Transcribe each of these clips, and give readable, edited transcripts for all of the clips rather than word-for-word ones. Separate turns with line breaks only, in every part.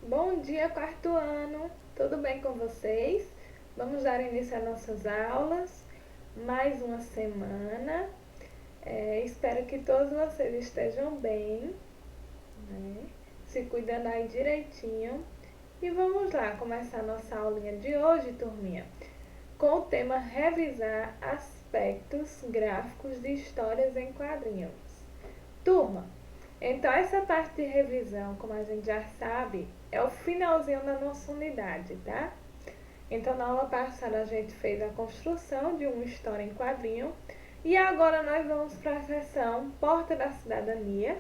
Bom dia, quarto ano! Tudo bem com vocês? Vamos dar início às nossas aulas. Mais uma semana. Espero que todos vocês estejam bem, né? Se cuidando aí direitinho. E vamos lá começar nossa aulinha de hoje, turminha, com o tema revisar aspectos gráficos de histórias em quadrinhos. Turma, então essa parte de revisão, como a gente já sabe, é o finalzinho da nossa unidade, tá? Então na aula passada a gente fez a construção de uma história em quadrinho e agora nós vamos para a seção Porta da Cidadania,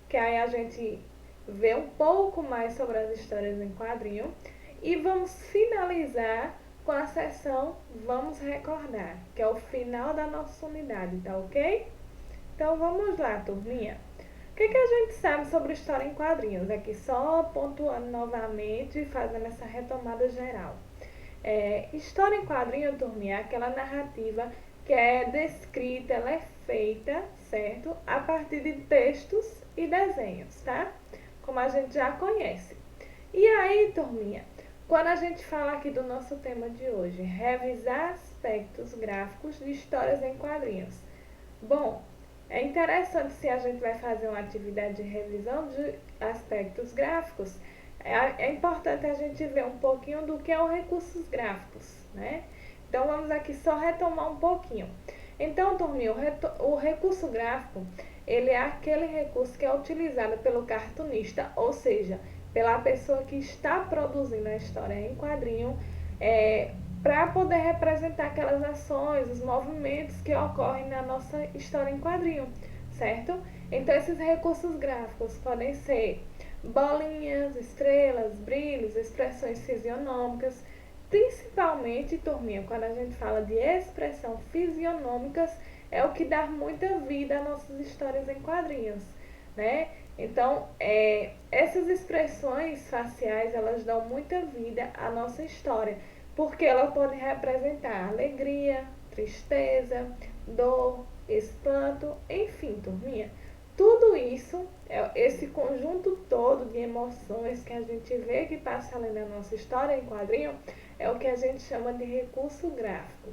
que aí a gente vê um pouco mais sobre as histórias em quadrinho e vamos finalizar com a seção Vamos Recordar, que é o final da nossa unidade, tá ok? Então vamos lá, turminha. O que a gente sabe sobre história em quadrinhos? Aqui só pontuando novamente e fazendo essa retomada geral. História em quadrinho, turminha, é aquela narrativa que é descrita, ela é feita, certo? A partir de textos e desenhos, tá? Como a gente já conhece. E aí, turminha, quando a gente fala aqui do nosso tema de hoje, revisar aspectos gráficos de histórias em quadrinhos. Bom, é interessante se a gente vai fazer uma atividade de revisão de aspectos gráficos, é importante a gente ver um pouquinho do que é o recursos gráficos, né? Então vamos aqui só retomar um pouquinho. Então, turminha, o recurso gráfico, ele é aquele recurso que é utilizado pelo cartunista, ou seja, pela pessoa que está produzindo a história em quadrinho, para poder representar aquelas ações, os movimentos que ocorrem na nossa história em quadrinho, certo? Então, esses recursos gráficos podem ser bolinhas, estrelas, brilhos, expressões fisionômicas, principalmente, turminha, quando a gente fala de expressão fisionômicas, é o que dá muita vida às nossas histórias em quadrinhos, né? Então, essas expressões faciais, elas dão muita vida à nossa história, porque ela pode representar alegria, tristeza, dor, espanto, enfim, turminha. Tudo isso, esse conjunto todo de emoções que a gente vê que passa ali na nossa história em quadrinho, é o que a gente chama de recurso gráfico.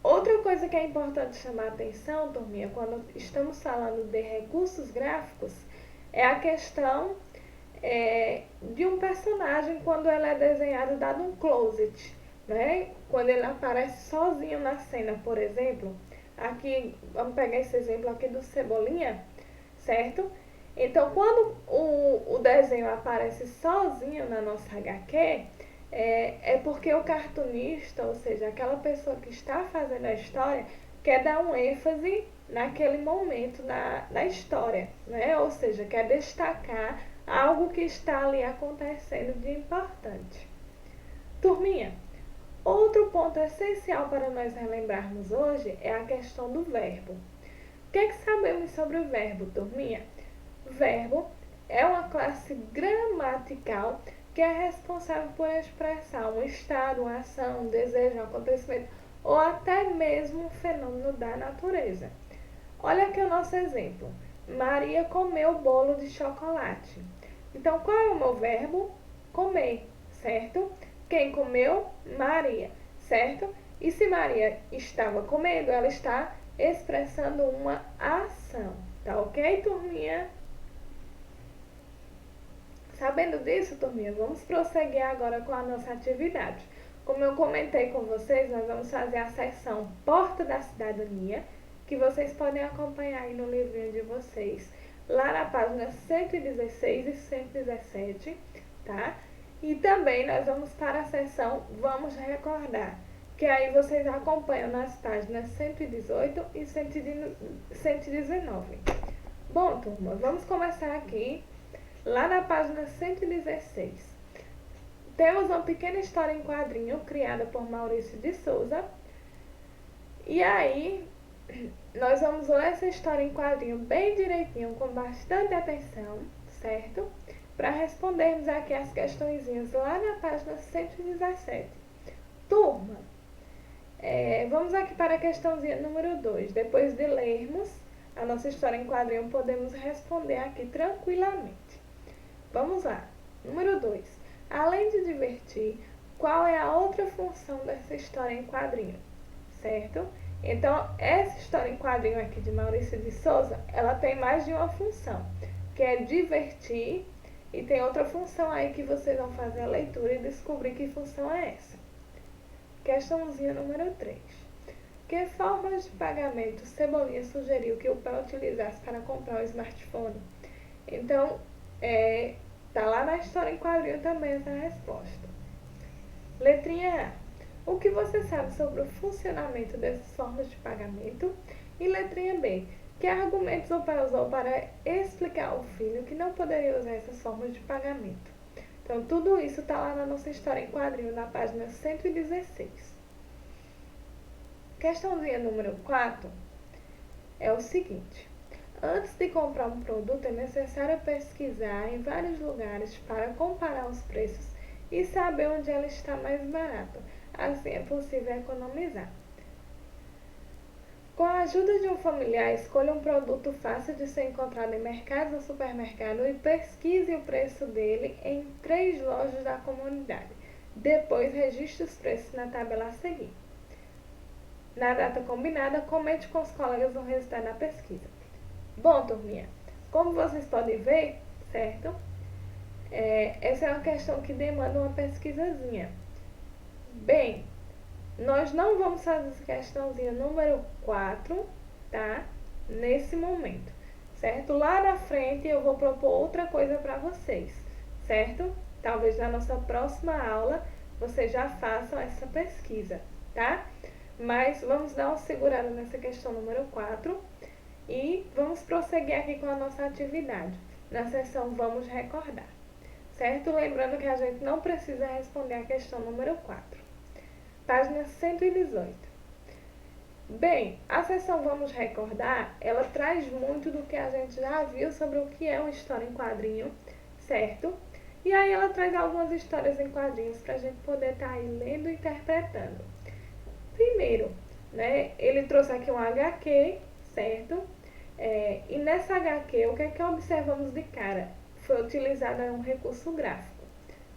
Outra coisa que é importante chamar a atenção, turminha, quando estamos falando de recursos gráficos, é a questão de um personagem quando ele é desenhado, dado um closet, né? Quando ele aparece sozinho na cena, por exemplo. Aqui, vamos pegar esse exemplo aqui do Cebolinha, certo? Então, quando o desenho aparece sozinho na nossa HQ, é porque o cartunista, ou seja, aquela pessoa que está fazendo a história, quer dar um ênfase naquele momento na história, né? Ou seja, quer destacar algo que está ali acontecendo de importante. Turminha, outro ponto essencial para nós relembrarmos hoje é a questão do verbo. O que sabemos sobre o verbo, turminha? Verbo é uma classe gramatical que é responsável por expressar um estado, uma ação, um desejo, um acontecimento ou até mesmo um fenômeno da natureza. Olha aqui o nosso exemplo. Maria comeu bolo de chocolate. Então, qual é o meu verbo? Comer, certo? Quem comeu? Maria, certo? E se Maria estava comendo, ela está expressando uma ação. Tá ok, turminha? Sabendo disso, turminha, vamos prosseguir agora com a nossa atividade. Como eu comentei com vocês, nós vamos fazer a sessão Porta da Cidadania, que vocês podem acompanhar aí no livrinho de vocês, lá na página 116 e 117, tá? E também nós vamos para a sessão Vamos Recordar, que aí vocês acompanham nas páginas 118 e 119. Bom, turma, vamos começar aqui lá na página 116. Temos uma pequena história em quadrinho criada por Maurício de Souza. E aí, nós vamos ler essa história em quadrinho bem direitinho, com bastante atenção, certo? Para respondermos aqui as questõezinhas lá na página 117. Turma, vamos aqui para a questãozinha número 2. Depois de lermos, a nossa história em quadrinho, podemos responder aqui tranquilamente. Vamos lá. Número 2. Além de divertir, qual é a outra função dessa história em quadrinho? Certo? Então, essa história em quadrinho aqui de Maurício de Souza, ela tem mais de uma função, que é divertir, e tem outra função aí que vocês vão fazer a leitura e descobrir que função é essa. Questãozinha número 3. Que formas de pagamento Cebolinha sugeriu que o pai utilizasse para comprar um smartphone? Então, tá lá na história em quadrinho também essa resposta. Letrinha A. O que você sabe sobre o funcionamento dessas formas de pagamento? E letrinha B. Que argumentos o pai usou para explicar ao filho que não poderia usar essas formas de pagamento? Então, tudo isso está lá na nossa história em quadrinho, na página 116. Questãozinha número 4 é o seguinte. Antes de comprar um produto, é necessário pesquisar em vários lugares para comparar os preços e saber onde ela está mais barata. Assim é possível economizar. Com a ajuda de um familiar, escolha um produto fácil de ser encontrado em mercados ou supermercado e pesquise o preço dele em 3 lojas da comunidade. Depois, registre os preços na tabela a seguir. Na data combinada, comente com os colegas o resultado da pesquisa. Bom, turminha, como vocês podem ver, certo? Essa é uma questão que demanda uma pesquisazinha. Bem, nós não vamos fazer essa questãozinha número 4, tá? Nesse momento, certo? Lá na frente eu vou propor outra coisa para vocês, certo? Talvez na nossa próxima aula vocês já façam essa pesquisa, tá? Mas vamos dar uma segurada nessa questão número 4 e vamos prosseguir aqui com a nossa atividade. Na sessão Vamos Recordar, certo? Lembrando que a gente não precisa responder a questão número 4. Página 118. Bem, a sessão Vamos Recordar, ela traz muito do que a gente já viu sobre o que é uma história em quadrinho, certo? E aí ela traz algumas histórias em quadrinhos para a gente poder estar aí lendo e interpretando. Primeiro, né, ele trouxe aqui um HQ, certo? E nessa HQ, o que é que observamos de cara? Foi utilizado um recurso gráfico,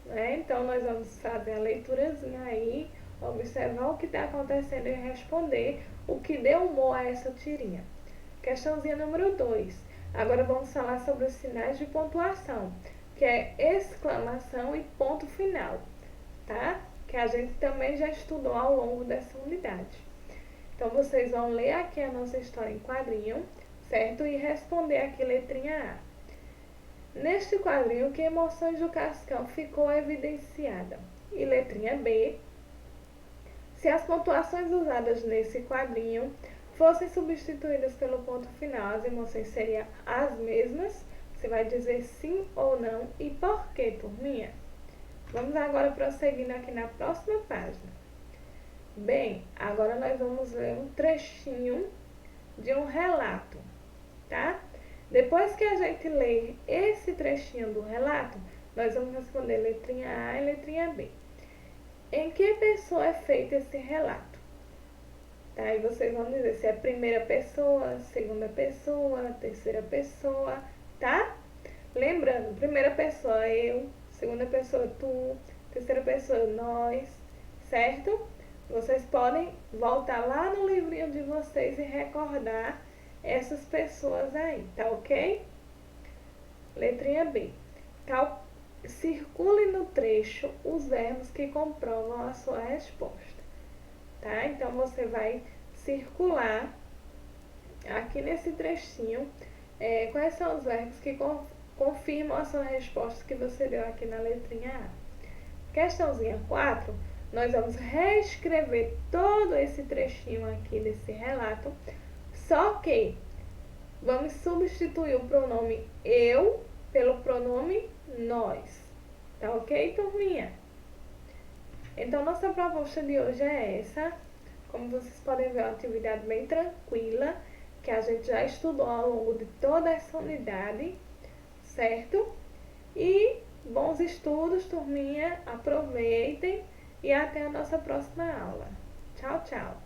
né? Então, nós vamos fazer a leiturazinha aí, observar o que está acontecendo e responder o que deu humor a essa tirinha. Questãozinha número 2. Agora vamos falar sobre os sinais de pontuação, que é exclamação e ponto final, tá? Que a gente também já estudou ao longo dessa unidade. Então, vocês vão ler aqui a nossa história em quadrinho, certo? E responder aqui letrinha A. Neste quadrinho, que emoções do Cascão ficou evidenciada? E letrinha B. Se as pontuações usadas nesse quadrinho fossem substituídas pelo ponto final, as emoções seriam as mesmas? Você vai dizer sim ou não e por quê, turminha? Vamos agora prosseguindo aqui na próxima página. Bem, agora nós vamos ler um trechinho de um relato, tá? Depois que a gente ler esse trechinho do relato, nós vamos responder letrinha A e letrinha B. Em que pessoa é feito esse relato? Tá? E vocês vão dizer se é primeira pessoa, segunda pessoa, terceira pessoa, tá? Lembrando, primeira pessoa eu, segunda pessoa tu, terceira pessoa nós, certo? Vocês podem voltar lá no livrinho de vocês e recordar essas pessoas aí, tá ok? Letrinha B. Circule no trecho os verbos que comprovam a sua resposta, tá? Então, você vai circular aqui nesse trechinho quais são os verbos que confirmam a sua resposta que você deu aqui na letrinha A. Questãozinha 4, nós vamos reescrever todo esse trechinho aqui desse relato, só que vamos substituir o pronome eu pelo pronome nós. Tá ok, turminha? Então, nossa proposta de hoje é essa. Como vocês podem ver, é uma atividade bem tranquila, que a gente já estudou ao longo de toda essa unidade, certo? E bons estudos, turminha. Aproveitem e até a nossa próxima aula. Tchau, tchau!